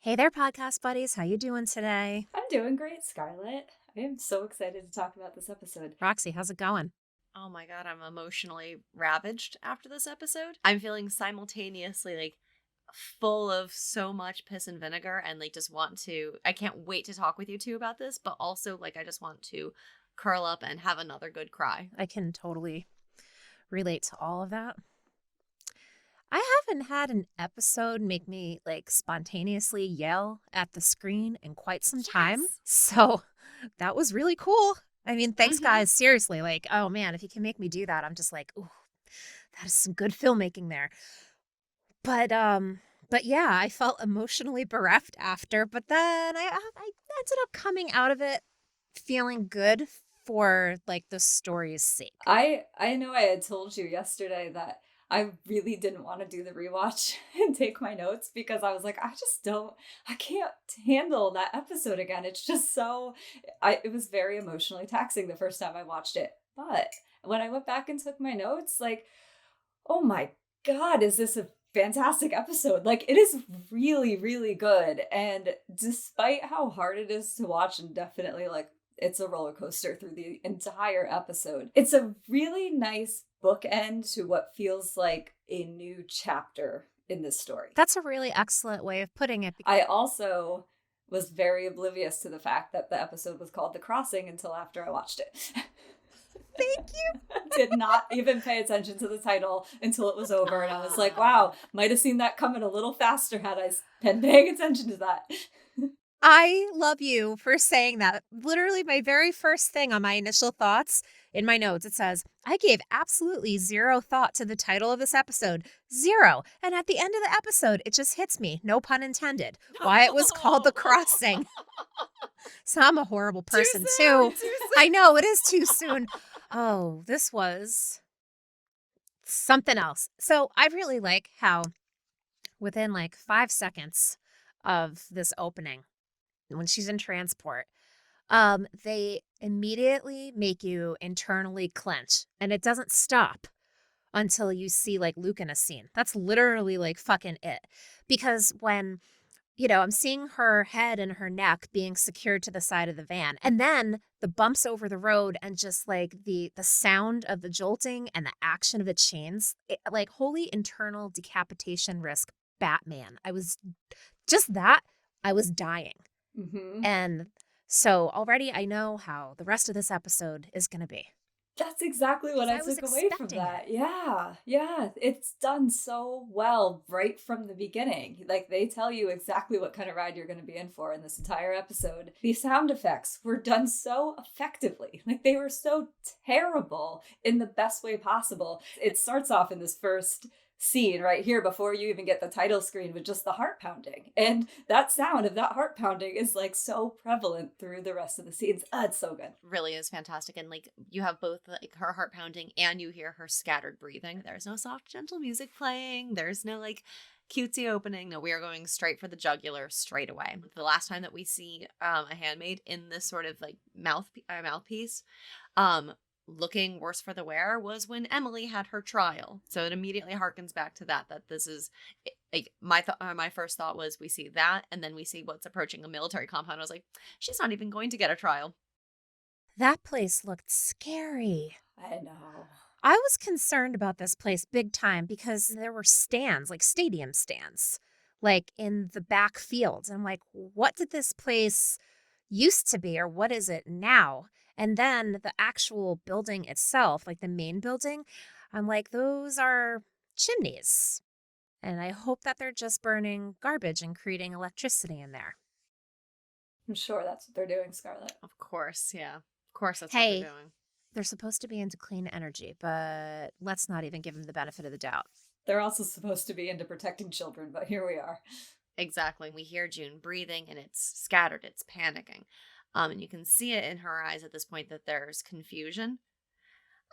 Hey there, podcast buddies. How you doing today? I'm doing great, Scarlett. I am so excited to talk about this episode. Roxy, how's it going? Oh my god, I'm emotionally ravaged after this episode. I'm feeling simultaneously full of so much piss and vinegar and just want to I can't wait to talk with you two about this, but also I just want to curl up and have another good cry. I can totally relate to all of that. I haven't had an episode make me spontaneously yell at the screen in quite some time. Yes. So that was really cool. I mean, thanks Mhm. guys. Seriously, oh man, if you can make me do that, I'm just like, ooh, that is some good filmmaking there. But yeah, I felt emotionally bereft after, but then I ended up coming out of it feeling good for the story's sake. I know I had told you yesterday that I really didn't want to do the rewatch and take my notes because I was like, I can't handle that episode again. It's just it was very emotionally taxing the first time I watched it. But when I went back and took my notes, oh my God, is this a fantastic episode? It is really, really good. And despite how hard it is to watch, and definitely it's a roller coaster through the entire episode, it's a really nice bookend to what feels like a new chapter in this story. That's a really excellent way of putting it. I also was very oblivious to the fact that the episode was called The Crossing until after I watched it. Thank you. Did not even pay attention to the title until it was over. And I was like, wow, might have seen that coming a little faster had I been paying attention to that. I love you for saying that. Literally, my very first thing on my initial thoughts in my notes, it says, I gave absolutely zero thought to the title of this episode. Zero. And at the end of the episode, it just hits me, no pun intended, why it was called The Crossing. So I'm a horrible person, too. I know, it is too soon. Oh, this was something else. So I really like how within 5 seconds of this opening, when she's in transport, they immediately make you internally clench, and it doesn't stop until you see Luke in a scene. That's literally fucking it. Because when, I'm seeing her head and her neck being secured to the side of the van, and then the bumps over the road and just the sound of the jolting and the action of the chains, holy internal decapitation risk Batman. I was dying. Mm-hmm. And so already I know how the rest of this episode is going to be. That's exactly what I took away from that. Yeah. It's done so well right from the beginning. They tell you exactly what kind of ride you're going to be in for in this entire episode. The sound effects were done so effectively. They were so terrible in the best way possible. It starts off in this first scene right here before you even get the title screen with just the heart pounding, and that sound of that heart pounding is so prevalent through the rest of the scenes. It's so good. Really is fantastic. And you have both her heart pounding and you hear her scattered breathing. There's no soft gentle music playing, there's no cutesy opening. No, we are going straight for the jugular straight away. The last time that we see a handmaid in this sort of mouthpiece looking worse for the wear was when Emily had her trial. So it immediately harkens back to that this is my first thought was we see that, and then we see what's approaching a military compound. I was like, she's not even going to get a trial. That place looked scary. I know. I was concerned about this place big time because there were stands, stadium stands, in the back fields. I'm like, what did this place used to be, or what is it now? And then the actual building itself, the main building, I'm like, those are chimneys. And I hope that they're just burning garbage and creating electricity in there. I'm sure that's what they're doing, Scarlett. Of course, yeah. Of course that's what they're doing. They're supposed to be into clean energy, but let's not even give them the benefit of the doubt. They're also supposed to be into protecting children, but here we are. Exactly. We hear June breathing, and it's scattered, it's panicking. And you can see it in her eyes at this point that there's confusion.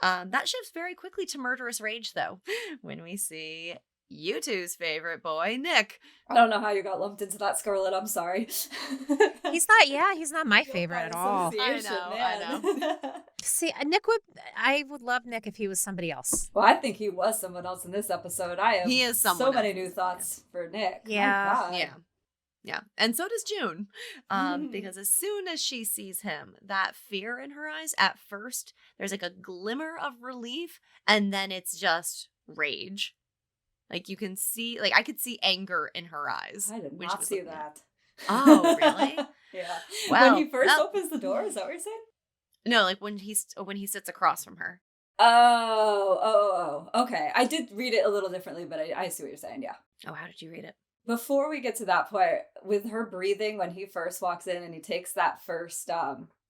That shifts very quickly to murderous rage, though, when we see you two's favorite boy, Nick. I don't know how you got lumped into that, Scarlett. I'm sorry. He's not my favorite at all. I know. See, I would love Nick if he was somebody else. Well, I think he was someone else in this episode. I have he is so many new thoughts for Nick. Yeah. Yeah. Yeah. And so does June. Because as soon as she sees him, that fear in her eyes, at first, there's like a glimmer of relief, and then it's just rage. Like you can see, like I could see anger in her eyes I did when she not was see looking at. that. Oh, really? Yeah. When he Well, first opens the door, is that what you're saying? no, like when he sits across from her. Okay. I did read it a little differently, but I see what you're saying. Yeah. Oh, how did you read it? Before we get to that point, with her breathing when he first walks in and he takes that first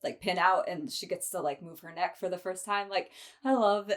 like pin out and she gets to like move her neck for the first time, like I love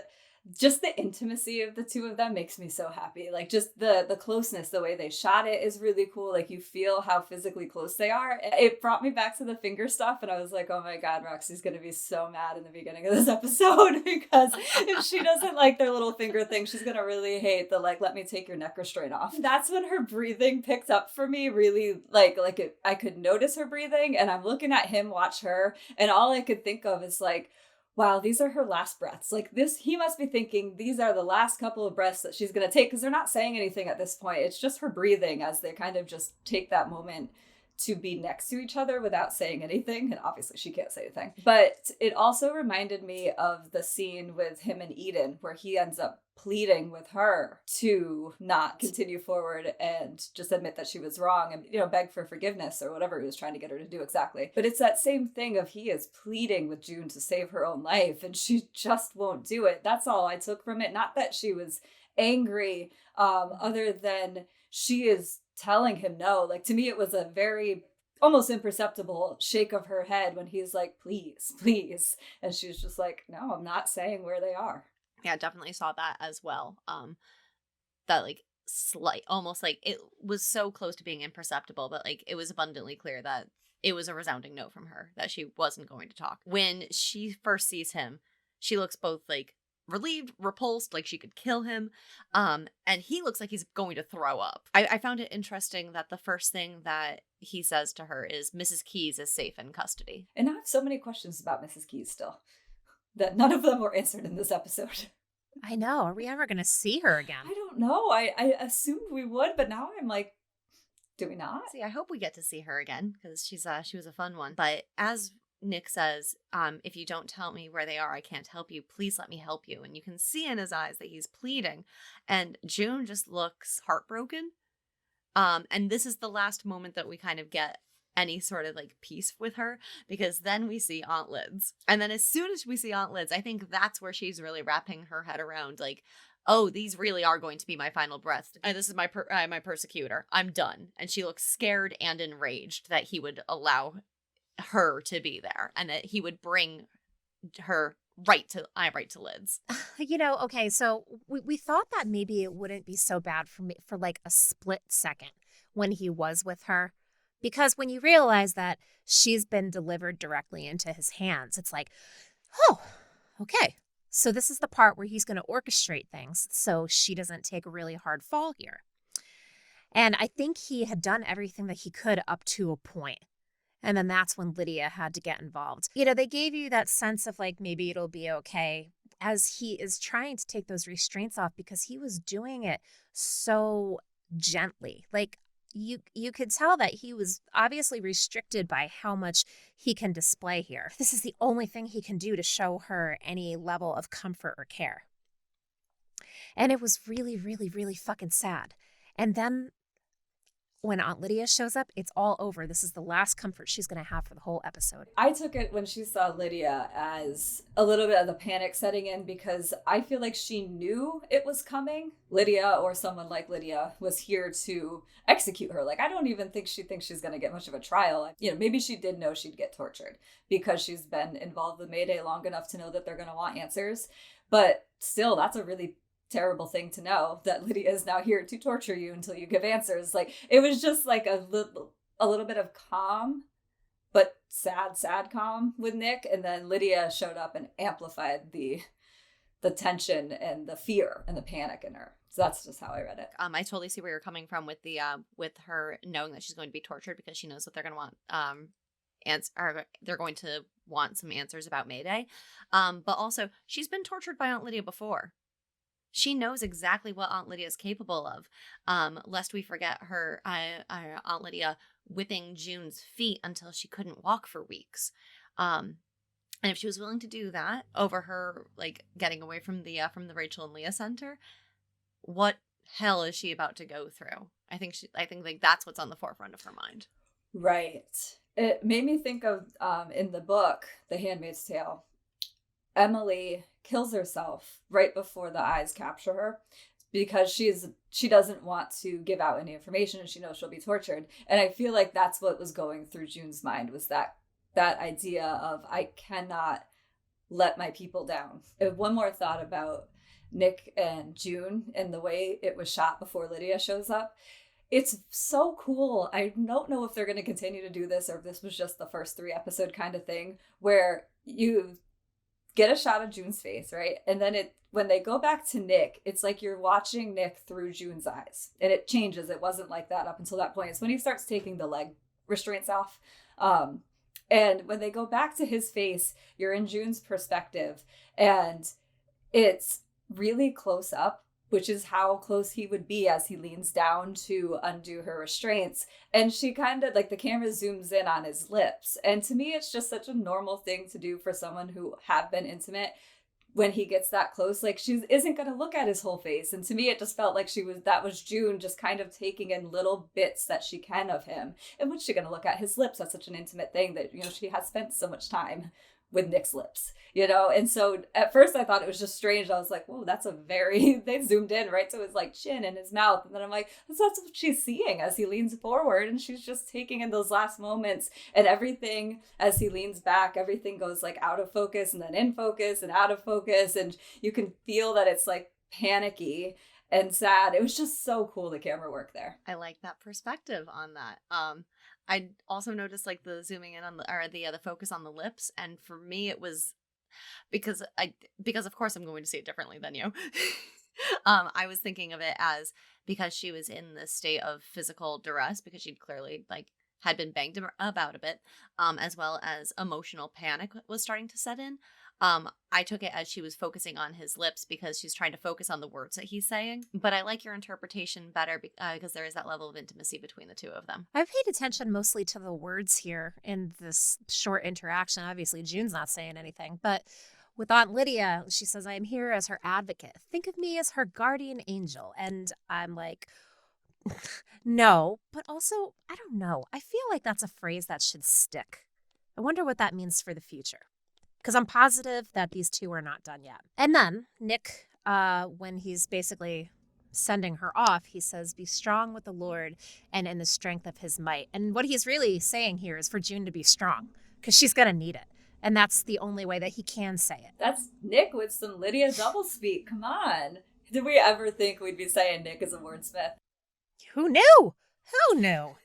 just the intimacy of the two of them makes me so happy. Like just the closeness, the way they shot it is really cool. Like you feel how physically close they are. It brought me back to the finger stuff and I was like, oh my god, Roxy's gonna be so mad in the beginning of this episode because if she doesn't like their little finger thing, she's gonna really hate the like let me take your neck restraint off. That's when her breathing picked up for me really I could notice her breathing and I'm looking at him watch her and all I could think of is like, wow, these are her last breaths. Like this, he must be thinking these are the last couple of breaths that she's going to take because they're not saying anything at this point. It's just her breathing as they kind of just take that moment to be next to each other without saying anything. And obviously she can't say anything. But it also reminded me of the scene with him and Eden where he ends up pleading with her to not continue forward and just admit that she was wrong and, you know, beg for forgiveness or whatever he was trying to get her to do exactly. But it's that same thing of he is pleading with June to save her own life and she just won't do it. That's all I took from it. Not that she was angry, other than she is telling him no. Like to me, it was a very almost imperceptible shake of her head when he's like, please, please. And she's just like, no, I'm not saying where they are. Yeah, definitely saw that as well. That like slight, almost like it was so close to being imperceptible, but like it was abundantly clear that it was a resounding no from her that she wasn't going to talk. When she first sees him, she looks both like relieved, repulsed, like she could kill him. And he looks like he's going to throw up. I found it interesting that the first thing that he says to her is Mrs. Keys is safe in custody. And I have so many questions about Mrs. Keys still that none of them were answered in this episode. I know. Are we ever going to see her again? I don't know. I assumed we would, but now I'm like, do we not? See, I hope we get to see her again because she was a fun one. But as Nick says, if you don't tell me where they are, I can't help you. Please let me help you. And you can see in his eyes that he's pleading. And June just looks heartbroken. And this is the last moment that we kind of get any sort of like peace with her because then we see Aunt Lids. And then as soon as we see Aunt Lids, I think that's where she's really wrapping her head around like, oh, these really are going to be my final breaths. And this is my my persecutor. I'm done. And she looks scared and enraged that he would allow her to be there and that he would bring her right to Lids. You know, okay, so we thought that maybe it wouldn't be so bad for me for like a split second when he was with her. Because when you realize that she's been delivered directly into his hands, it's like, oh, okay. So this is the part where he's going to orchestrate things so she doesn't take a really hard fall here. And I think he had done everything that he could up to a point. And then that's when Lydia had to get involved. You know, they gave you that sense of like, maybe it'll be okay as he is trying to take those restraints off because he was doing it so gently. Like you could tell that he was obviously restricted by how much he can display here. This is the only thing he can do to show her any level of comfort or care. And it was really, really, really fucking sad. And then when Aunt Lydia shows up, it's all over. This is the last comfort she's going to have for the whole episode. I took it when she saw Lydia as a little bit of the panic setting in because I feel like she knew it was coming. Lydia or someone like Lydia was here to execute her. Like, I don't even think she thinks she's going to get much of a trial. You know, maybe she did know she'd get tortured because she's been involved with Mayday long enough to know that they're going to want answers. But still, that's a really terrible thing to know that Lydia is now here to torture you until you give answers. Like it was just like a little bit of calm, but sad calm with Nick. And then Lydia showed up and amplified the tension and the fear and the panic in her. So that's just how I read it. I totally see where you're coming from with the with her knowing that she's going to be tortured because she knows that they're going to want they're going to want some answers about Mayday. But also she's been tortured by Aunt Lydia before. she knows exactly what Aunt Lydia is capable of. Lest we forget her Aunt Lydia whipping June's feet until she couldn't walk for weeks. Um, and if she was willing to do that over her, like, getting away from the Rachel and Leah Center, what hell is she about to go through? I think like that's what's on the forefront of her mind. Right. It made me think of in the book, The Handmaid's Tale, Emily kills herself right before the eyes capture her because she doesn't want to give out any information and she knows she'll be tortured. And I feel like that's what was going through June's mind, was that idea of, I cannot let my people down. And one more thought about Nick and June and the way it was shot before Lydia shows up. It's so cool. I don't know if they're going to continue to do this or if this was just the first 3 episode kind of thing, where you get a shot of June's face, right? And then when they go back to Nick, it's like you're watching Nick through June's eyes. And it changes. It wasn't like that up until that point. It's when he starts taking the leg restraints off. And when they go back to his face, you're in June's perspective. And it's really close up, which is how close he would be as he leans down to undo her restraints. And she kind of, like, the camera zooms in on his lips. And to me, it's just such a normal thing to do for someone who have been intimate. When he gets that close, like, she isn't going to look at his whole face. And to me, it just felt like that was June just kind of taking in little bits that she can of him. And what's she going to look at? His lips. That's such an intimate thing that, she has spent so much time with Nick's lips, And so at first I thought it was just strange. I was like, whoa, that's they zoomed in right to his, like, chin and his mouth. And then I'm like, that's what she's seeing as he leans forward. And she's just taking in those last moments, and everything as he leans back, everything goes, like, out of focus and then in focus and out of focus. And you can feel that it's, like, panicky and sad. It was just so cool, the camera work there. I like that perspective on that. I also noticed, like, the zooming in on the focus on the lips, and for me it was because of course I'm going to see it differently than you. I was thinking of it as because she was in this state of physical duress because she'd clearly, like, had been banged about a bit, as well as emotional panic was starting to set in. I took it as she was focusing on his lips because she's trying to focus on the words that he's saying. But I like your interpretation better because there is that level of intimacy between the two of them. I've paid attention mostly to the words here in this short interaction. Obviously, June's not saying anything, but with Aunt Lydia, she says, I am here as her advocate. Think of me as her guardian angel. And I'm like, no, but also, I don't know. I feel like that's a phrase that should stick. I wonder what that means for the future. Because I'm positive that these two are not done yet. And then Nick, when he's basically sending her off, he says, be strong with the Lord and in the strength of his might. And what he's really saying here is for June to be strong, because she's going to need it. And that's the only way that he can say it. That's Nick with some Lydia doublespeak. Come on. Did we ever think we'd be saying Nick is a wordsmith? Who knew? Who knew?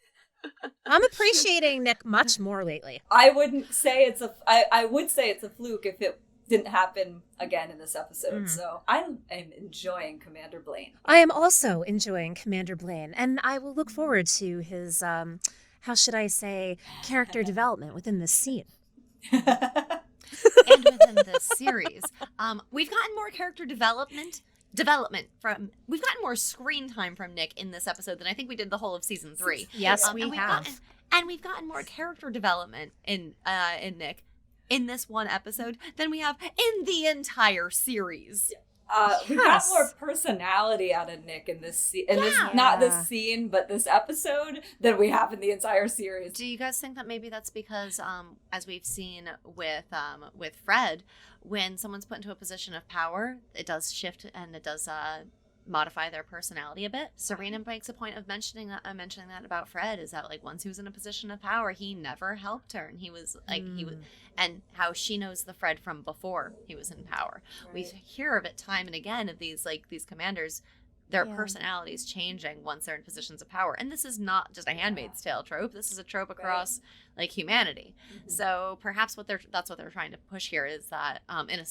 I'm appreciating Nick much more lately. I wouldn't say I would say it's a fluke if it didn't happen again in this episode. So I am enjoying Commander Blaine. I am also enjoying Commander Blaine, and I will look forward to his, how should I say, character development within this scene. And within this series. We've gotten more character development we've gotten more screen time from Nick in this episode than I think we did the whole of season 3. Yes, we have. And we've gotten more character development in Nick in this one episode than we have in the entire series. We got more personality out of Nick in this not this scene, but this episode than we have in the entire series. Do you guys think that maybe that's because, as we've seen with Fred, when someone's put into a position of power, it does shift and it does modify their personality a bit? Serena makes a point of mentioning that about Fred, is that, like, once he was in a position of power, he never helped her, and he was like and how she knows the Fred from before he was in power. Right. We hear of it time and again of these commanders, their personalities changing once they're in positions of power. And this is not just a Handmaid's Tale trope. This is a trope across like humanity. Mm-hmm. So perhaps that's what they're trying to push here is that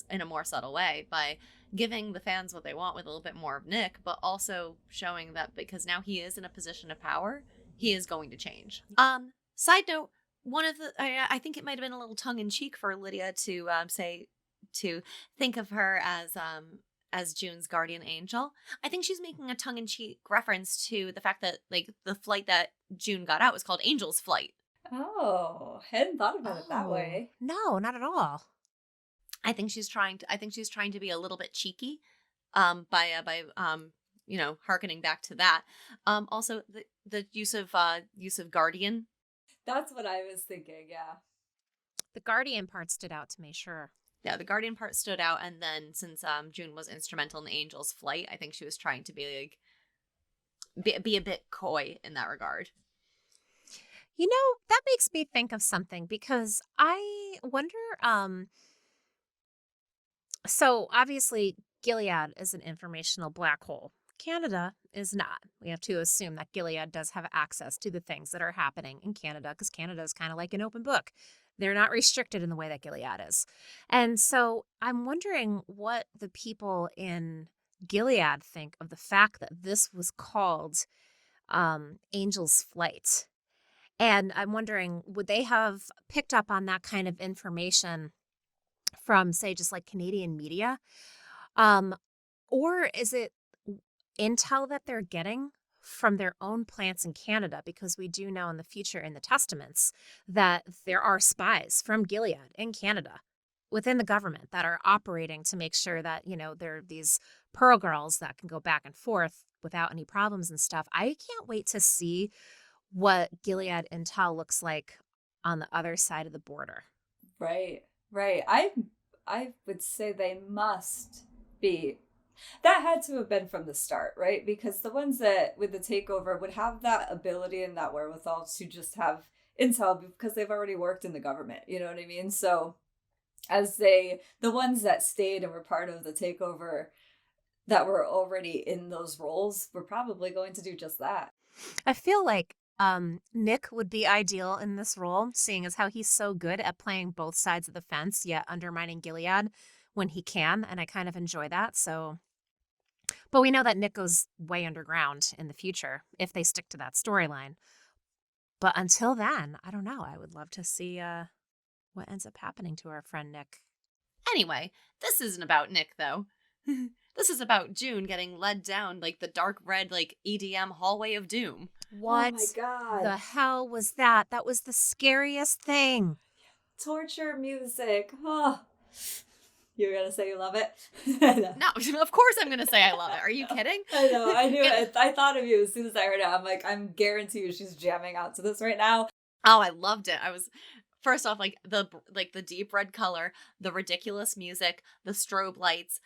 in a more subtle way by giving the fans what they want with a little bit more of Nick, but also showing that because now he is in a position of power, he is going to change. Side note, I think it might have been a little tongue in cheek for Lydia to think of her as June's guardian angel. I think she's making a tongue-in-cheek reference to the fact that like the flight that June got out was called Angel's Flight. Oh, hadn't thought about it that Oh, way. no, not at all. I think she's trying to be a little bit cheeky by hearkening back to that. Also the use of guardian. That's what I was thinking, yeah. The guardian part stood out to me, sure. Yeah, the guardian part stood out, and then since June was instrumental in the Angel's flight, I think she was trying to be like be a bit coy in that regard. You know, that makes me think of something because I wonder, so obviously Gilead is an informational black hole. Canada is not. We have to assume that Gilead does have access to the things that are happening in Canada because Canada is kind of like an open book. They're not restricted in the way that Gilead is. And so I'm wondering what the people in Gilead think of the fact that this was called Angel's Flight. And I'm wondering, would they have picked up on that kind of information from, say, just like Canadian media? Or is it intel that they're getting from their own plants in Canada? Because we do know in the future in the testaments that there are spies from Gilead in Canada within the government that are operating to make sure that, you know, there are these Pearl girls that can go back and forth without any problems and stuff. I can't wait to see what Gilead intel looks like on the other side of the border. Right, right. I would say they must be. That had to have been from the start, right? Because the ones that with the takeover would have that ability and that wherewithal to just have intel because they've already worked in the government. You know what I mean? So the ones that stayed and were part of the takeover that were already in those roles were probably going to do just that. I feel like Nick would be ideal in this role, seeing as how he's so good at playing both sides of the fence, yet undermining Gilead when he can, and I kind of enjoy that. So, but we know that Nick goes way underground in the future if they stick to that storyline. But until then, I don't know. I would love to see what ends up happening to our friend Nick. Anyway, this isn't about Nick though. This is about June getting led down like the dark red like EDM hallway of doom. What Oh my God. the hell was that? That was the scariest thing. Torture music. Oh. You're going to say you love it? No, of course I'm going to say I love it. Are you kidding? I know. I knew it. I thought of you as soon as I heard it. I'm like, I'm guarantee you she's jamming out to this right now. Oh, I loved it. I was first off like the deep red color, the ridiculous music, the strobe lights,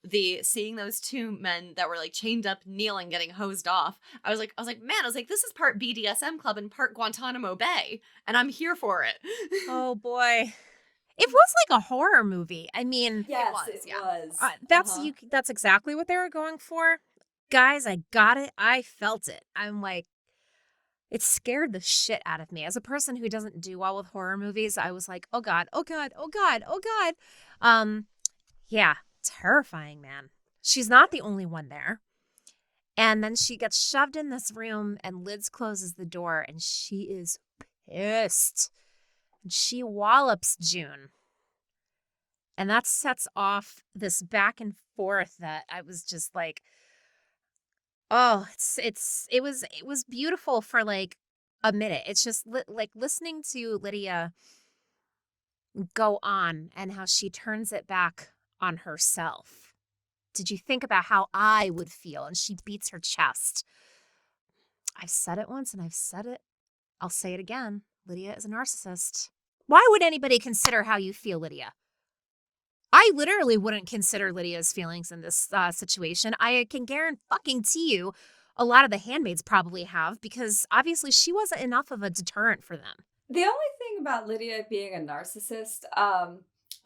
the seeing those two men that were like chained up, kneeling, getting hosed off. I was like, this is part BDSM club and part Guantanamo Bay, and I'm here for it. Oh boy. It was like a horror movie. I mean, Yes, it was. that's exactly what they were going for. Guys, I got it. I felt it. I'm like, it scared the shit out of me. As a person who doesn't do well with horror movies, I was like, oh God, oh God, oh God, oh God. Yeah, terrifying, man. She's not the only one there. And then she gets shoved in this room and Liz closes the door and she is pissed. And she wallops June. And that sets off this back and forth that I was just like, oh, it was beautiful for like a minute. It's just like listening to Lydia go on and how she turns it back on herself. Did you think about how I would feel? And she beats her chest. I've said it once and I've said it. I'll say it again. Lydia is a narcissist. Why would anybody consider how you feel, Lydia? I literally wouldn't consider Lydia's feelings in this situation. I can guarantee you a lot of the handmaids probably have because obviously she wasn't enough of a deterrent for them. The only thing about Lydia being a narcissist,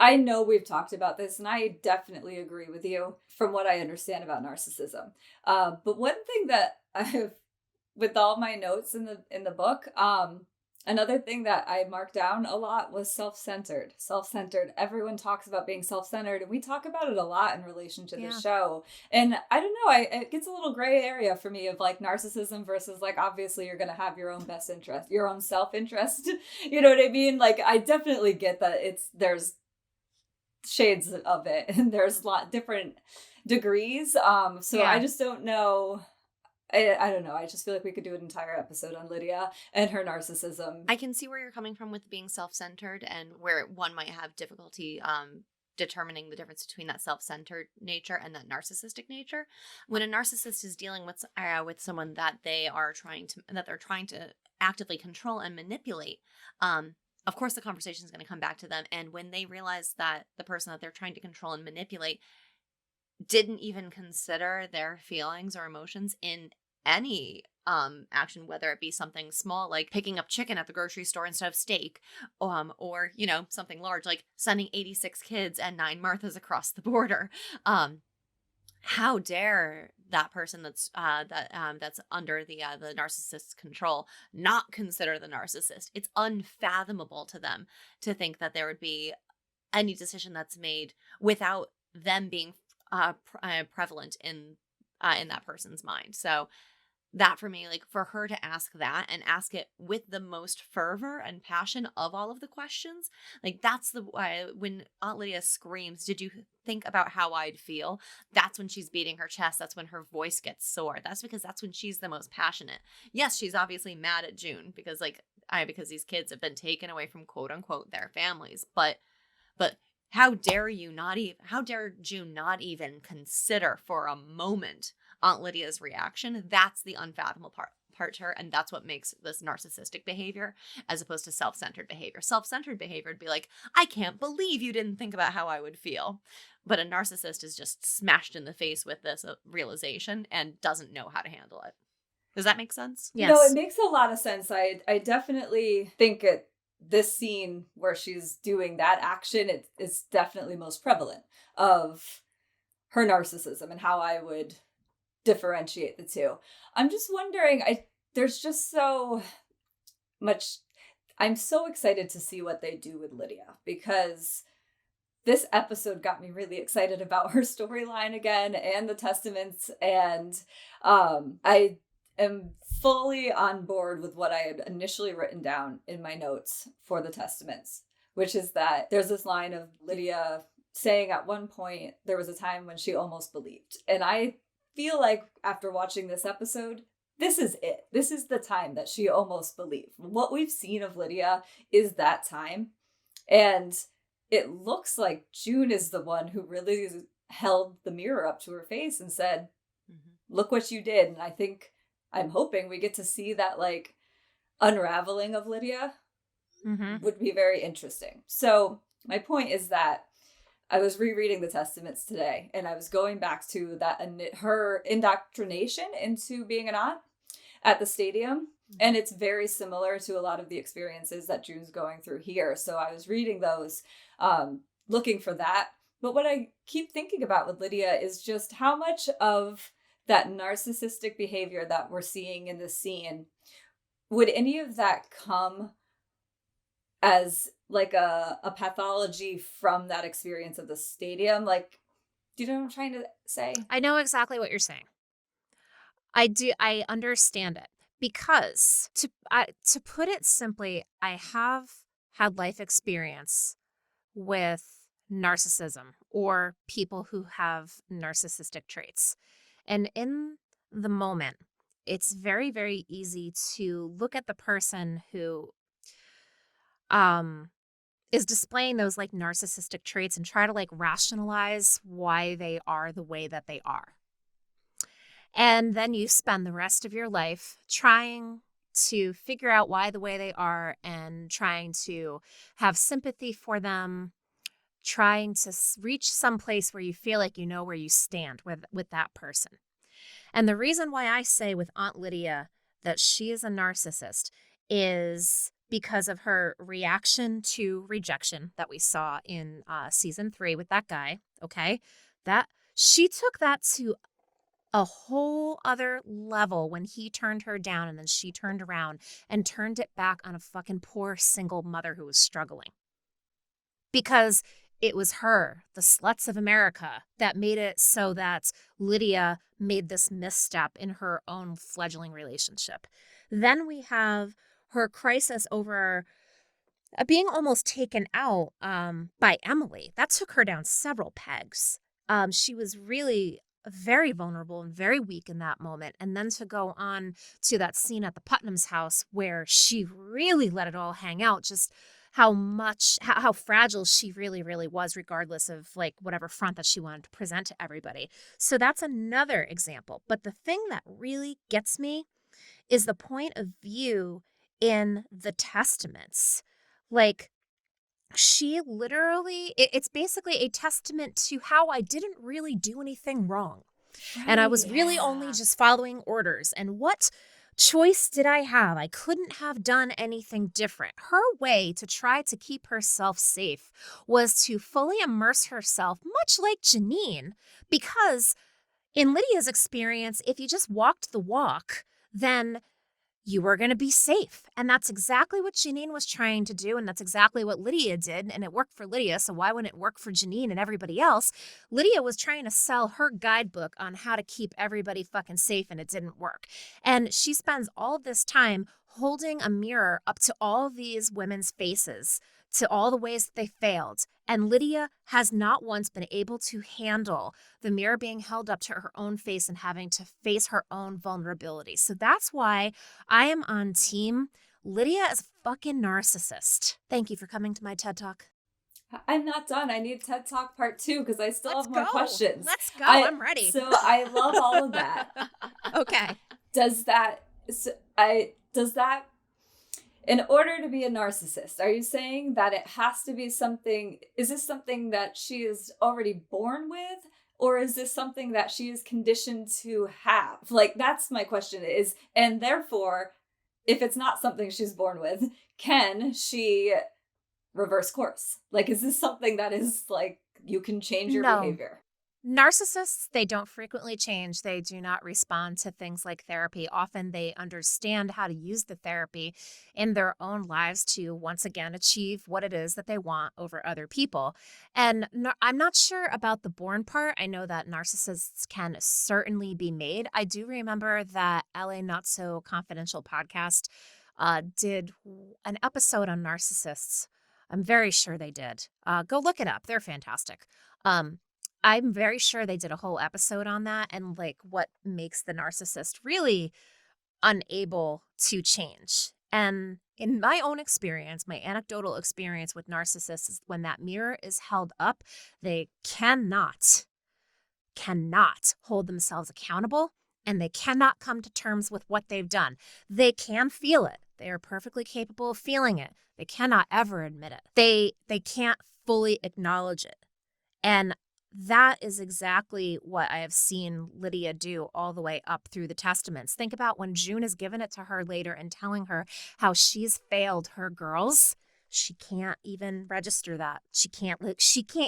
I know we've talked about this and I definitely agree with you from what I understand about narcissism. But one thing that I've, with all my notes in the book, another thing that I marked down a lot was self-centered. Self-centered. Everyone talks about being self-centered, and we talk about it a lot in relation to the show. And I don't know, it gets a little gray area for me of like narcissism versus like obviously you're going to have your own best interest, your own self-interest. You know what I mean? Like I definitely get that there's shades of it, and there's a lot different degrees. So I Yeah. just don't know. I don't know. I just feel like we could do an entire episode on Lydia and her narcissism. I can see where you're coming from with being self-centered and where one might have difficulty determining the difference between that self-centered nature and that narcissistic nature. When a narcissist is dealing with someone that they're trying to actively control and manipulate, of course the conversation is going to come back to them. And when they realize that the person that they're trying to control and manipulate didn't even consider their feelings or emotions in any action, whether it be something small like picking up chicken at the grocery store instead of steak, or something large like sending 86 kids and 9 Marthas across the border. How dare that person that's under the narcissist's control not consider the narcissist? It's unfathomable to them to think that there would be any decision that's made without them being prevalent in that person's mind. So that for me, like for her to ask that and ask it with the most fervor and passion of all of the questions, like that's the when Aunt Lydia screams, "Did you think about how I'd feel?" That's when she's beating her chest. That's when her voice gets sore. That's because that's when she's the most passionate. Yes, she's obviously mad at June because these kids have been taken away from quote unquote their families, but how dare June not even consider for a moment Aunt Lydia's reaction? That's the unfathomable part to her, and that's what makes this narcissistic behavior as opposed to self-centered behavior. Self-centered behavior would be like, I can't believe you didn't think about how I would feel. But a narcissist is just smashed in the face with this realization and doesn't know how to handle it. Does that make sense? No, it Yes. makes a lot of sense. I definitely think this scene where she's doing that action, it's definitely most prevalent of her narcissism and how I would differentiate the two. I'm just wondering, there's just so much. I'm so excited to see what they do with Lydia, because this episode got me really excited about her storyline again and the testaments, and I am fully on board with what I had initially written down in my notes for the testaments, which is that there's this line of Lydia saying at one point there was a time when she almost believed. And I feel like after watching this episode, this is it. This is the time that she almost believed. What we've seen of Lydia is that time. And it looks like June is the one who really held the mirror up to her face and said, look what you did. And I'm hoping we get to see that like unraveling of Lydia. Would be very interesting. So my point is that I was rereading the Testaments today, and I was going back to her indoctrination into being an aunt at the stadium. And it's very similar to a lot of the experiences that June's going through here. So I was reading those, looking for that. But what I keep thinking about with Lydia is just how much of that narcissistic behavior that we're seeing in this scene, would any of that come as like a pathology from that experience of the stadium? Like, do you know what I'm trying to say? I know exactly what you're saying. I do. I understand it, because to put it simply, I have had life experience with narcissism or people who have narcissistic traits. And in the moment, it's very, very easy to look at the person who is displaying those like narcissistic traits and try to like rationalize why they are the way that they are. And then you spend the rest of your life trying to figure out why the way they are and trying to have sympathy for them, trying to reach some place where you feel like you know where you stand with that person. And the reason why I say with Aunt Lydia that she is a narcissist is because of her reaction to rejection that we saw in season 3 with that guy. Okay. That she took that to a whole other level when he turned her down, and then she turned around and turned it back on a fucking poor single mother who was struggling. Because it was her, the sluts of America, that made it so that Lydia made this misstep in her own fledgling relationship. Then we have her crisis over being almost taken out by Emily, that took her down several pegs. She was really very vulnerable and very weak in that moment. And then to go on to that scene at the Putnam's house where she really let it all hang out, just how fragile she really was, regardless of like whatever front that she wanted to present to everybody. So that's another example. But the thing that really gets me is the point of view in the testaments. Like, she literally, it's basically a testament to how I didn't really do anything wrong. And I was Right. really only just following orders. And what choice did I have? I couldn't have done anything different. Her way to try to keep herself safe was to fully immerse herself, much like Janine, because in Lydia's experience, if you just walked the walk, then you were going to be safe. And that's exactly what Janine was trying to do. And that's exactly what Lydia did. And it worked for Lydia. So why wouldn't it work for Janine and everybody else? Lydia was trying to sell her guidebook on how to keep everybody fucking safe, and it didn't work. And she spends all of this time holding a mirror up to all of these women's faces, to all the ways that they failed. And Lydia has not once been able to handle the mirror being held up to her own face and having to face her own vulnerability. So that's why I am on team Lydia is a fucking narcissist. Thank you for coming to my TED Talk. I'm not done. I need TED Talk part 2 because I still Let's have more go. questions. Let's go. I'm ready. So I love all of that. Okay. Does that in order to be a narcissist, are you saying that it has to be something, is this something that she is already born with? Or is this something that she is conditioned to have? Like, that's my question is, and therefore, if it's not something she's born with, can she reverse course? Like, is this something that is like, you can change your No. behavior? Narcissists, they don't frequently change. They do not respond to things like therapy. Often they understand how to use the therapy in their own lives to once again achieve what it is that they want over other people. And I'm not sure about the born part. I know that narcissists can certainly be made. I do remember that LA Not So Confidential podcast did an episode on narcissists. I'm very sure they did. Go look it up. They're fantastic. I'm very sure they did a whole episode on that and like what makes the narcissist really unable to change. And in my own experience, my anecdotal experience with narcissists is when that mirror is held up, they cannot hold themselves accountable, and they cannot come to terms with what they've done. They can feel it. They are perfectly capable of feeling it. They cannot ever admit it. They can't fully acknowledge it. And that is exactly what I have seen Lydia do all the way up through the testaments. Think about when June is giving it to her later and telling her how she's failed her girls. She can't even register that. She can't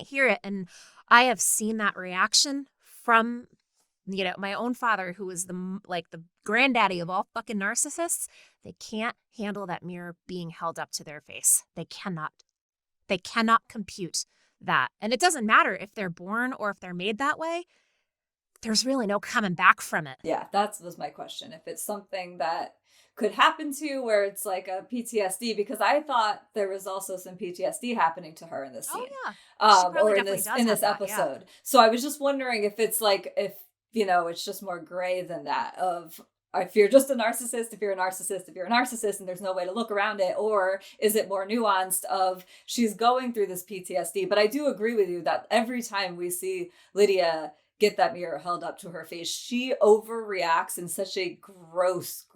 hear it. And I have seen that reaction from, my own father, who is the granddaddy of all fucking narcissists. They can't handle that mirror being held up to their face. They cannot compute that. And it doesn't matter if they're born or if they're made that way. There's really no coming back from it. Yeah, that was my question. If it's something that could happen to you where it's like a PTSD, because I thought there was also some PTSD happening to her in this scene. Oh yeah. Or in this episode. Yeah. So I was just wondering if it's like, if, it's just more gray than that of, if you're just a narcissist, if you're a narcissist and there's no way to look around it, or is it more nuanced of she's going through this PTSD? But I do agree with you that every time we see Lydia get that mirror held up to her face, she overreacts in such a gross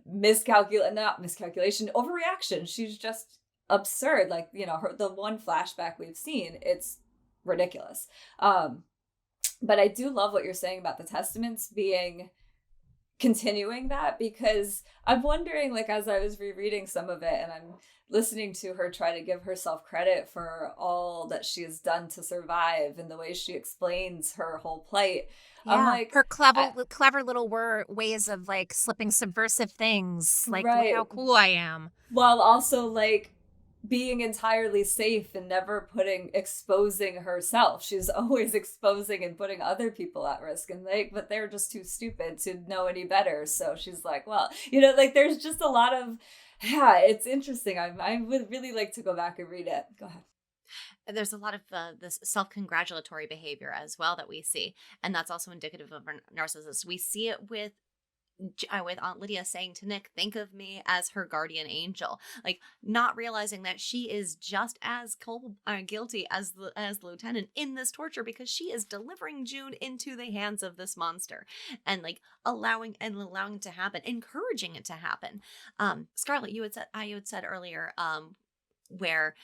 miscalculation, overreaction. She's just absurd. Like, the one flashback we've seen, it's ridiculous. But I do love what you're saying about the testaments continuing that, because I'm wondering, like, as I was rereading some of it and I'm listening to her try to give herself credit for all that she has done to survive and the way she explains her whole plight. Yeah, I'm like, her clever little ways of like slipping subversive things, like, right, look how cool I am, while also like being entirely safe and never exposing herself. She's always exposing and putting other people at risk, and but they're just too stupid to know any better. So she's like, well, like, there's just a lot of Yeah, it's interesting. I would really like to go back and read it. Go ahead. There's a lot of this self-congratulatory behavior as well that we see, and that's also indicative of a narcissist. We see it with with Aunt Lydia saying to Nick, think of me as her guardian angel, like not realizing that she is just as guilty as the lieutenant in this torture, because she is delivering June into the hands of this monster, and like allowing it to happen, encouraging it to happen. Scarlett, you had said earlier, where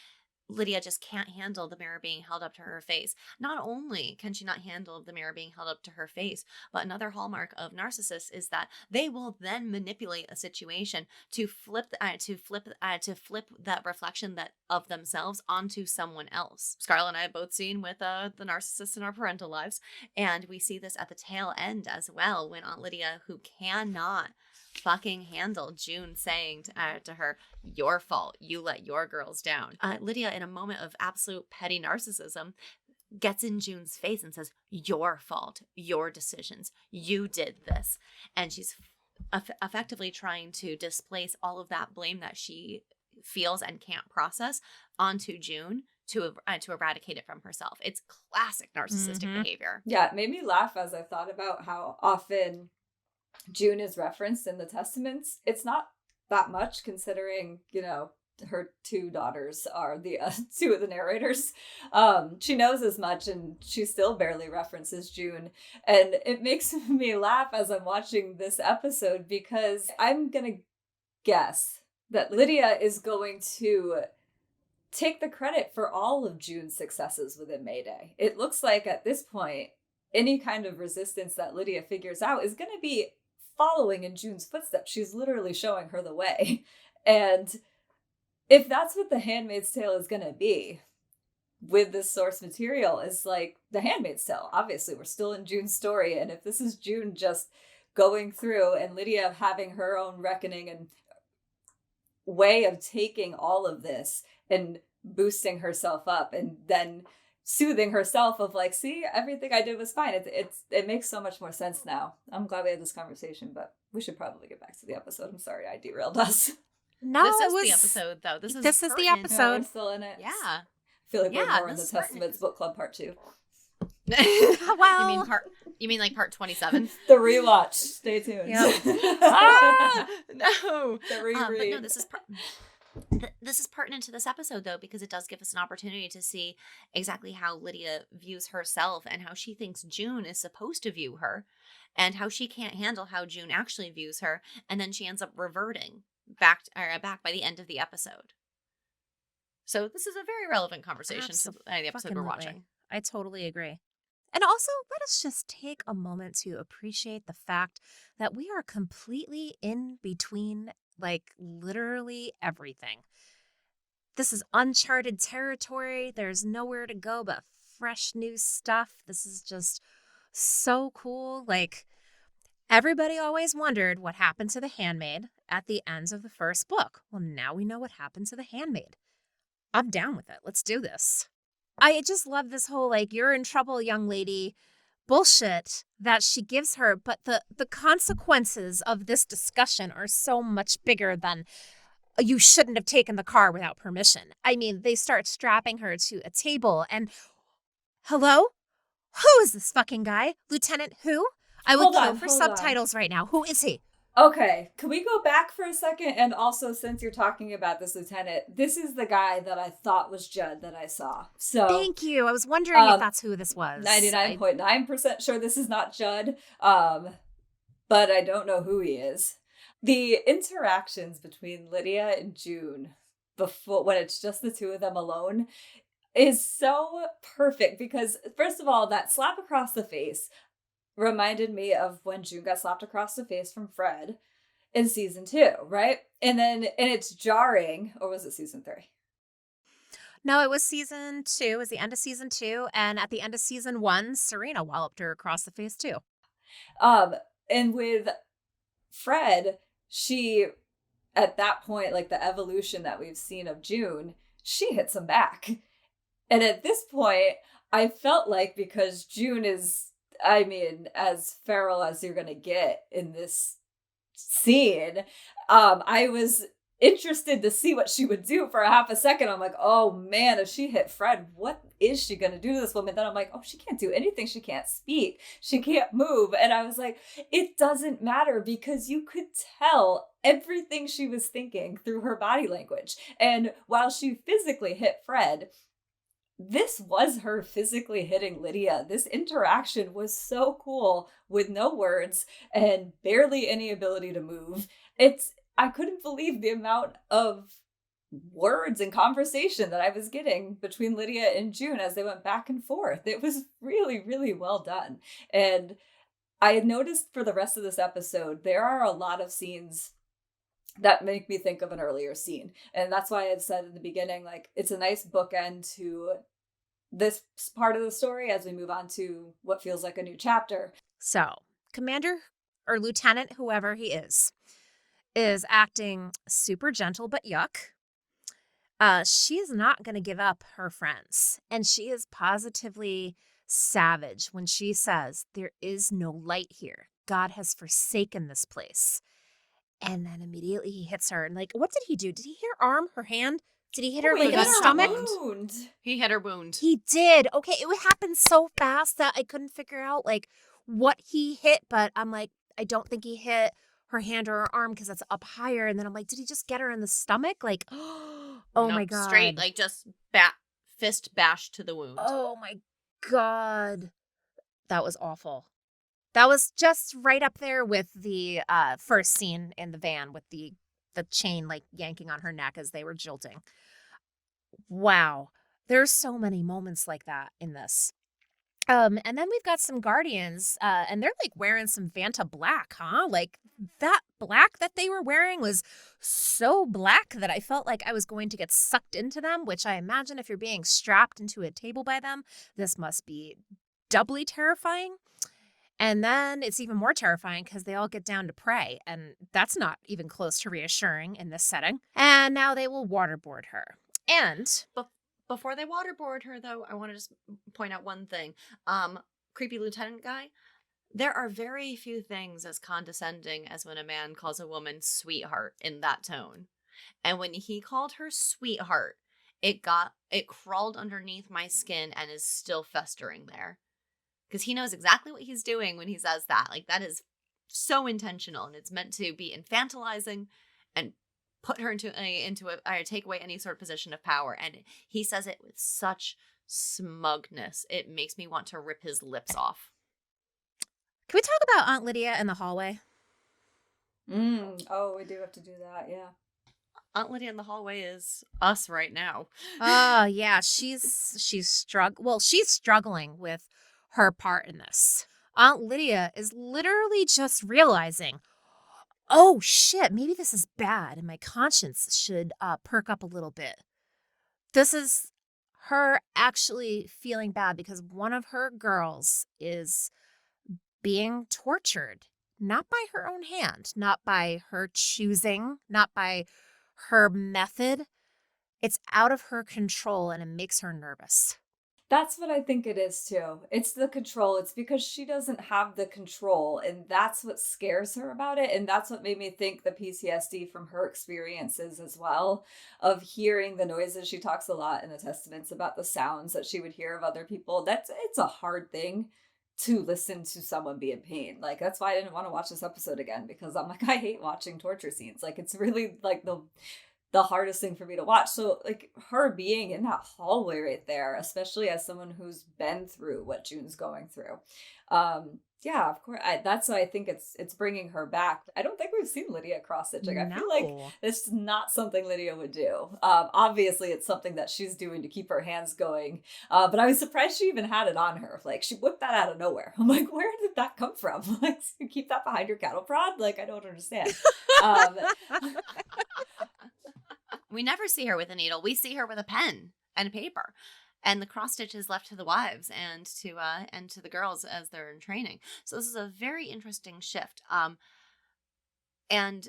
Lydia just can't handle the mirror being held up to her face. Not only can she not handle the mirror being held up to her face, but another hallmark of narcissists is that they will then manipulate a situation to flip that reflection that of themselves onto someone else. Scarlett and I have both seen with the narcissists in our parental lives, and we see this at the tail end as well, when Aunt Lydia, who cannot fucking handle June saying to her, your fault, you let your girls down. Lydia, in a moment of absolute petty narcissism, gets in June's face and says, your fault, your decisions, you did this. And she's effectively trying to displace all of that blame that she feels and can't process onto June to eradicate it from herself. It's classic narcissistic behavior. Yeah, it made me laugh as I thought about how often June is referenced in the Testaments. It's not that much, considering, her two daughters are the two of the narrators. She knows as much, and she still barely references June. And it makes me laugh as I'm watching this episode, because I'm going to guess that Lydia is going to take the credit for all of June's successes within Mayday. It looks like at this point, any kind of resistance that Lydia figures out is going to be following in June's footsteps. She's literally showing her the way. And if that's what the Handmaid's Tale is going to be with this source material, is like the Handmaid's Tale. Obviously, we're still in June's story. And if this is June just going through and Lydia having her own reckoning and way of taking all of this and boosting herself up and then soothing herself of like, see, everything I did was fine. It makes so much more sense now. I'm glad we had this conversation, but we should probably get back to the episode. I'm sorry I derailed us. No, this it was the episode though. This is the pertinent. episode. No, we're still in it. Yeah. I feel like we're more in the this is Testaments book club part 2. Well, you mean like part 27? The rewatch. Stay tuned. Yep. No. The reread. But no, this is pertinent to this episode though, because it does give us an opportunity to see exactly how Lydia views herself and how she thinks June is supposed to view her, and how she can't handle how June actually views her, and then she ends up reverting back by the end of the episode. So this is a very relevant conversation to the episode we're watching. I totally agree. And also, let us just take a moment to appreciate the fact that we are completely in between, like, literally everything. This is uncharted territory. There's nowhere to go but fresh new stuff. This is just so cool. Like, everybody always wondered what happened to the handmaid at the ends of the first book. Well, now we know what happened to the handmaid. I'm down with it. Let's do this. I just love this whole, like, you're in trouble, young lady, bullshit that she gives her. But the consequences of this discussion are so much bigger than you shouldn't have taken the car without permission. I mean, they start strapping her to a table and, hello? Who is this fucking guy? Lieutenant who? I would kill for subtitles right now. Who is he? Okay, can we go back for a second? And also, since you're talking about this lieutenant, this is the guy that I thought was Judd that I saw. So thank you. I was wondering if that's who this was. 99.9% sure this is not Judd, but I don't know who he is. The interactions between Lydia and June before, when it's just the two of them alone, is so perfect, because first of all, that slap across the face reminded me of when June got slapped across the face from Fred in season 2, right? And it's jarring, or was it season 3? No, it was season 2. It was the end of season 2, and at the end of season 1, Serena walloped her across the face too. And with Fred, she, at that point, like the evolution that we've seen of June, she hits him back. And at this point, I felt like, because June is, I mean, as feral as you're going to get in this scene, I was interested to see what she would do for a half a second. I'm like, oh man, if she hit Fred, what is she going to do to this woman? Then I'm like, oh, she can't do anything. She can't speak. She can't move. And I was like, it doesn't matter because you could tell everything she was thinking through her body language. And while she physically hit Fred, this was her physically hitting Lydia. This interaction was so cool with no words and barely any ability to move. I couldn't believe the amount of words and conversation that I was getting between Lydia and June as they went back and forth. It was really, really well done. And I had noticed for the rest of this episode, there are a lot of scenes that make me think of an earlier scene. And that's why I had said in the beginning, like, it's a nice bookend to this part of the story as we move on to what feels like a new chapter. So, Commander or Lieutenant, whoever he is acting super gentle but yuck. She is not going to give up her friends. And she is positively savage when she says, there is no light here. God has forsaken this place. And then immediately he hits her. And like, what did he do? Did he hit her arm, her hand? Did he hit her like in the stomach? Wound. He hit her wound. He did. Okay, it happened so fast that I couldn't figure out like what he hit. But I'm like, I don't think he hit her hand or her arm because that's up higher. And then I'm like, did he just get her in the stomach? Like, oh Nope, my God. Straight, like just fist bash to the wound. Oh my God. That was awful. That was just right up there with the first scene in the van with the chain like yanking on her neck as they were jilting. Wow. There's so many moments like that in this. And then we've got some Guardians, and they're like wearing some Vanta black, huh? Like that black that they were wearing was so black that I felt like I was going to get sucked into them, which I imagine if you're being strapped into a table by them, this must be doubly terrifying. And then it's even more terrifying because they all get down to pray, and that's not even close to reassuring in this setting. And now they will waterboard her. And before they waterboard her, though, I want to just point out one thing. Creepy lieutenant guy, there are very few things as condescending as when a man calls a woman sweetheart in that tone. And when he called her sweetheart, it crawled underneath my skin and is still festering there. Because he knows exactly what he's doing when he says that. Like, that is so intentional, and it's meant to be infantilizing and put her into a take away any sort of position of power. And he says it with such smugness. It makes me want to rip his lips off. Can we talk about Aunt Lydia in the hallway? Oh, we do have to do that, yeah. Aunt Lydia in the hallway is us right now. Oh, yeah. She's struggling with her part in this. Aunt Lydia is literally just realizing, oh shit, maybe this is bad and my conscience should perk up a little bit. This is her actually feeling bad because one of her girls is being tortured, not by her own hand, not by her choosing, not by her method. It's out of her control and it makes her nervous. That's what I think it is too. It's the control. It's because she doesn't have the control, and that's what scares her about it. And that's what made me think the PTSD from her experiences as well, of hearing the noises. She talks a lot in the Testaments about the sounds that she would hear of other people. It's a hard thing to listen to someone be in pain. Like, that's why I didn't want to watch this episode again, because I'm like, I hate watching torture scenes. Like, it's really like the hardest thing for me to watch. So like her being in that hallway right there, especially as someone who's been through what June's going through. Yeah, of course. That's why I think it's bringing her back. I don't think we've seen Lydia cross stitching. I feel like it's not something Lydia would do. Obviously, it's something that she's doing to keep her hands going. But I was surprised she even had it on her. Like, she whipped that out of nowhere. I'm like, where did that come from? Like, you keep that behind your cattle prod? Like, I don't understand. We never see her with a needle. We see her with a pen and paper. And the cross stitch is left to the wives and to the girls as they're in training. So this is a very interesting shift. And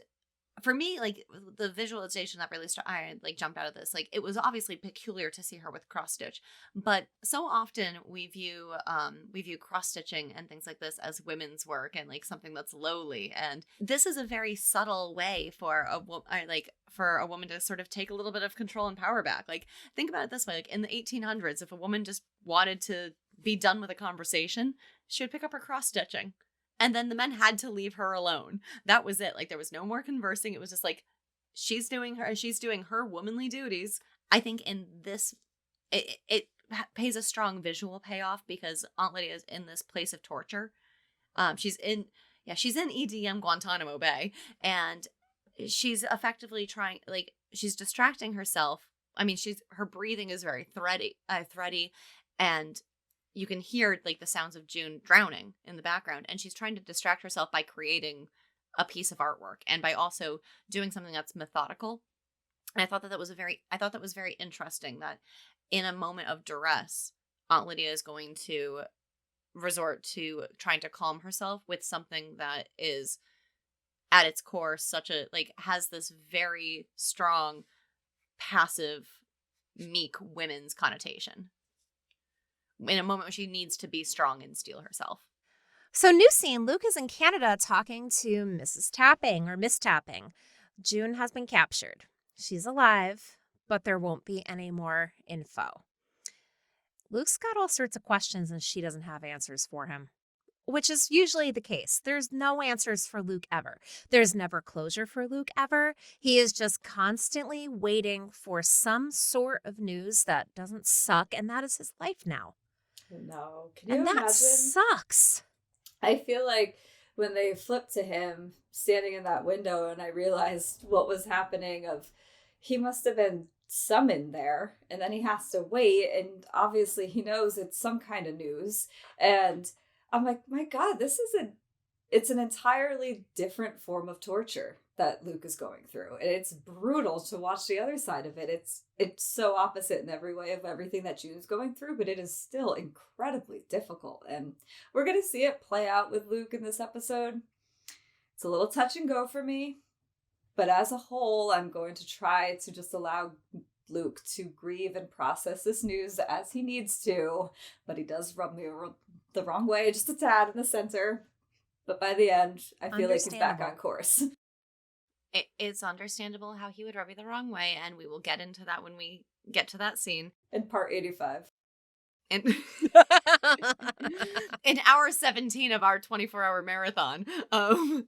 for me, like the visualization that really I like jumped out of this, like it was obviously peculiar to see her with cross stitch, but so often we view cross stitching and things like this as women's work and like something that's lowly, and this is a very subtle way for for a woman to sort of take a little bit of control and power back. Like think about it this way: like in the 1800s, if a woman just wanted to be done with a conversation, she would pick up her cross stitching. And then the men had to leave her alone. That was it. Like there was no more conversing. It was just like she's doing her womanly duties. I think in this it pays a strong visual payoff because Aunt Lydia is in this place of torture. She's in EDM Guantanamo Bay, and she's effectively trying, like she's distracting herself. I mean, her breathing is very thready, and you can hear like the sounds of June drowning in the background, and she's trying to distract herself by creating a piece of artwork and by also doing something that's methodical. And I thought that was very interesting that in a moment of duress, Aunt Lydia is going to resort to trying to calm herself with something that is at its core has this very strong passive meek women's connotation in a moment when she needs to be strong and steel herself. So, new scene, Luke is in Canada talking to Mrs. Tapping or Miss Tapping. June has been captured. She's alive, but there won't be any more info. Luke's got all sorts of questions and she doesn't have answers for him, which is usually the case. There's no answers for Luke ever. There's never closure for Luke ever. He is just constantly waiting for some sort of news that doesn't suck, and that is his life now. No, can you and imagine? That sucks. I feel like when they flipped to him standing in that window and I realized what was happening, of he must have been summoned there and then he has to wait, and obviously he knows it's some kind of news, and I'm like, my God, it's an entirely different form of torture that Luke is going through. And it's brutal to watch the other side of it. It's so opposite in every way of everything that June's going through, but it is still incredibly difficult. And we're going to see it play out with Luke in this episode. It's a little touch and go for me, but as a whole, I'm going to try to just allow Luke to grieve and process this news as he needs to, but he does rub me the wrong way just a tad in the center. But by the end, I feel like he's back on course. It's understandable how he would rub you the wrong way, and we will get into that when we get to that scene. In part 85. In hour 17 of our 24-hour marathon. No,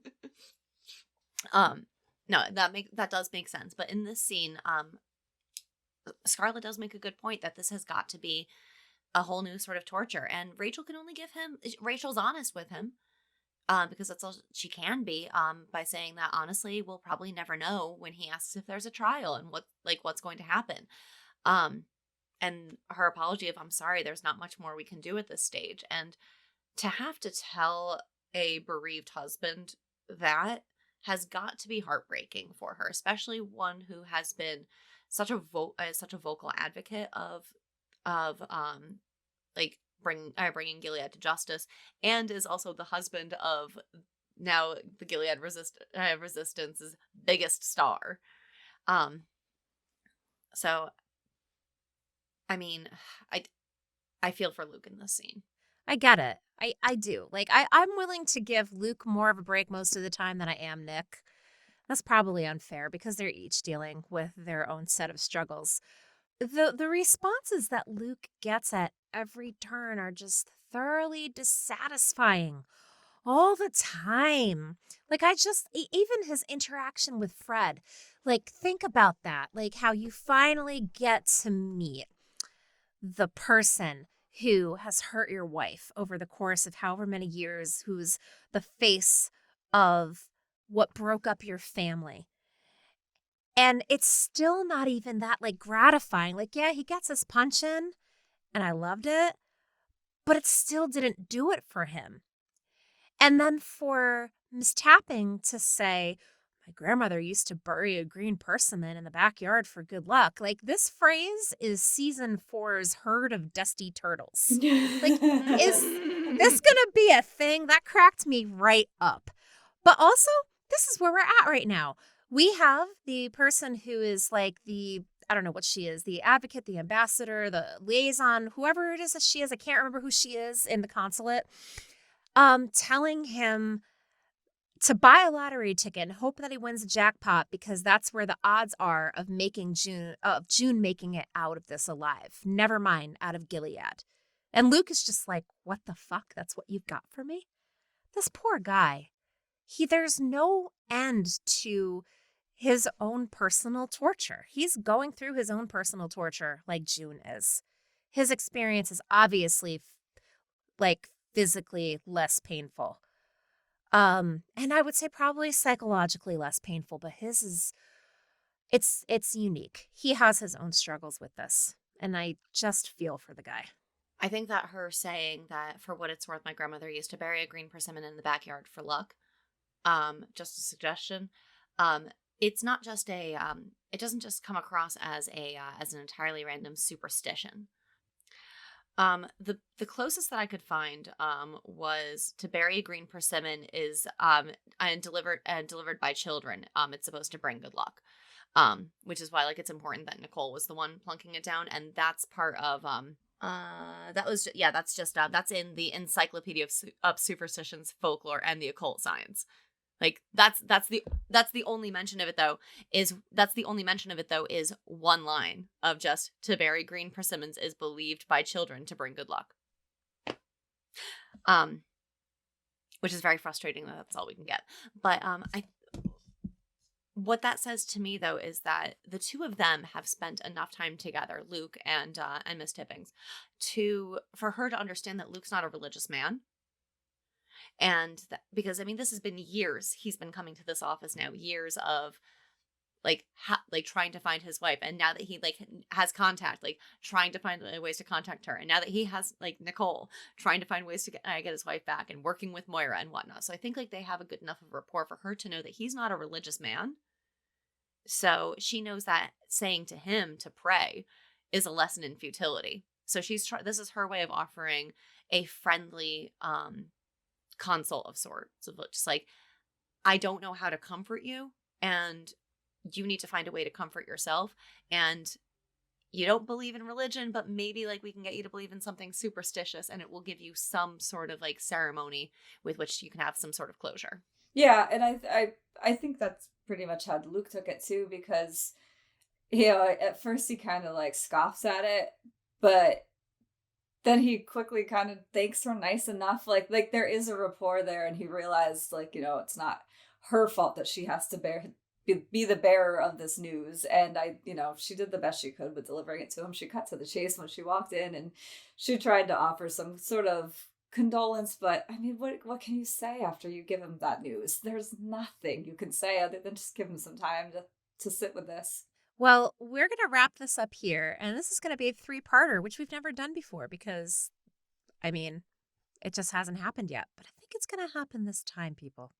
that does make sense. But in this scene, Scarlett does make a good point that this has got to be a whole new sort of torture, and Rachel's honest with him. Because that's all she can be, by saying that honestly, we'll probably never know when he asks if there's a trial and what's going to happen. And her apology of, I'm sorry, there's not much more we can do at this stage. And to have to tell a bereaved husband that has got to be heartbreaking for her, especially one who has been such a vocal advocate of bringing Gilead to justice, and is also the husband of now the Gilead Resistance's biggest star. So, I mean, I feel for Luke in this scene. I get it. I do. Like, I'm willing to give Luke more of a break most of the time than I am Nick. That's probably unfair because they're each dealing with their own set of struggles. The responses that Luke gets at every turn are just thoroughly dissatisfying all the time. Like, even his interaction with Fred, like, think about that. Like, how you finally get to meet the person who has hurt your wife over the course of however many years, who's the face of what broke up your family. And it's still not even that, like, gratifying. Like, yeah, he gets his punch in, and I loved it, but it still didn't do it for him. And then for Miss Tapping to say, my grandmother used to bury a green persimmon in the backyard for good luck. Like, this phrase is season 4's herd of dusty turtles. Like, is this going to be a thing? That cracked me right up. But also, this is where we're at right now. We have the person who is like I don't know what she is, the advocate, the ambassador, the liaison, whoever it is that she is. I can't remember who she is in the consulate. Telling him to buy a lottery ticket and hope that he wins a jackpot because that's where the odds are of June making it out of this alive. Never mind out of Gilead. And Luke is just like, what the fuck? That's what you've got for me? This poor guy. There's no end to his own personal torture. He's going through his own personal torture like June is. His experience is obviously like physically less painful. And I would say probably psychologically less painful, but his is it's unique. He has his own struggles with this, and I just feel for the guy. I think that her saying that, for what it's worth, my grandmother used to bury a green persimmon in the backyard for luck. Just a suggestion. It's not just it doesn't just come across as as an entirely random superstition. The closest that I could find was to bury a green persimmon is and delivered by children. It's supposed to bring good luck. Which is why it's important that Nicole was the one plunking it down, and that's part of that's in the Encyclopedia of Superstitions, Folklore, and the Occult Science. That's the only mention of it though is one line of just to bury green persimmons is believed by children to bring good luck. Which is very frustrating that that's all we can get. But what that says to me though is that the two of them have spent enough time together, Luke and Miss Tippings, for her to understand that Luke's not a religious man. And because this has been years he's been coming to this office now, years of trying to find his wife, and now that he has contact, trying to find ways to contact her, and now that he has Nicole, trying to find ways to get his wife back, and working with Moira and whatnot. So I think they have a good enough of rapport for her to know that he's not a religious man. So she knows that saying to him to pray is a lesson in futility. So this is her way of offering a friendly consult of sorts. So just I don't know how to comfort you, and you need to find a way to comfort yourself. And you don't believe in religion, but maybe we can get you to believe in something superstitious, and it will give you some sort of ceremony with which you can have some sort of closure. Yeah, and I think that's pretty much how Luke took it too, because at first he kind of scoffs at it, but then he quickly kind of thanks her nice enough. There is a rapport there, and he realized it's not her fault that she has to be the bearer of this news. And she did the best she could with delivering it to him. She cut to the chase when she walked in, and she tried to offer some sort of condolence, but what can you say after you give him that news? There's nothing you can say other than just give him some time to sit with this. Well, we're going to wrap this up here, and this is going to be a 3-parter, which we've never done before because, it just hasn't happened yet. But I think it's going to happen this time, people.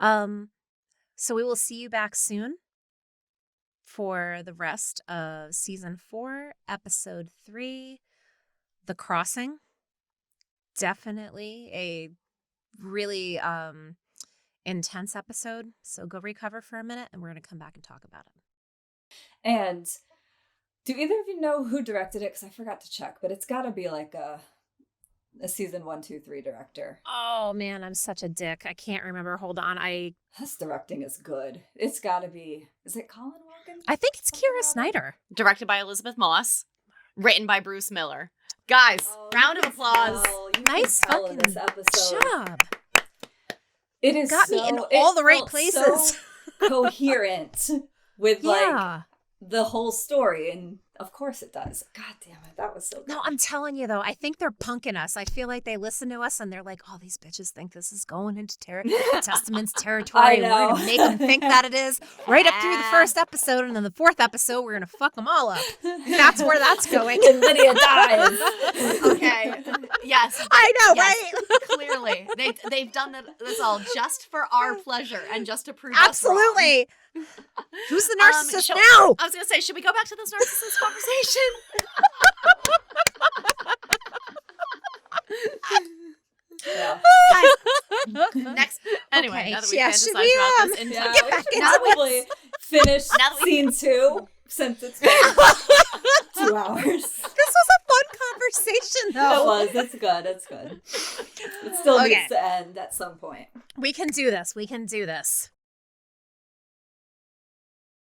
So we will see you back soon for the rest of Season 4, Episode 3, The Crossing. Definitely a really intense episode. So go recover for a minute, and we're going to come back and talk about it. And do either of you know who directed it? Because I forgot to check, but it's got to be a season 1, 2, 3 director. Oh man, I'm such a dick. I can't remember. Hold on. This directing is good. It's got to be. Is it Colin Wilkins? I think it's Kira Snyder. Directed by Elizabeth Moss. Written by Bruce Miller. Guys, round of applause. Nice fucking this episode. job. It is got me in all the right places. So coherent with the whole story, and of course it does. God damn it, that was so good. No, I'm telling you though, I think they're punking us. I feel like they listen to us and they're like, oh, these bitches think this is going into Testament's territory. I know. We're gonna make them think that it is right up through the first episode, and then the 4th episode we're gonna fuck them all up. And that's where that's going. And Lydia dies. Okay. Yes. I know, yes, right? Clearly. They've done this all just for our pleasure and just to prove Absolutely. us wrong. Who's the narcissist now? I was going to say, should we go back to this narcissist conversation? Yeah. Guys, Anyway, now that we've had should decided we, about this in Yeah, get we back should into probably finish Now that we- scene 2 since it's been 2 hours. This was a fun conversation, It though. was. It's good. It's good. It still Okay. needs to end at some point. We can do this. We can do this.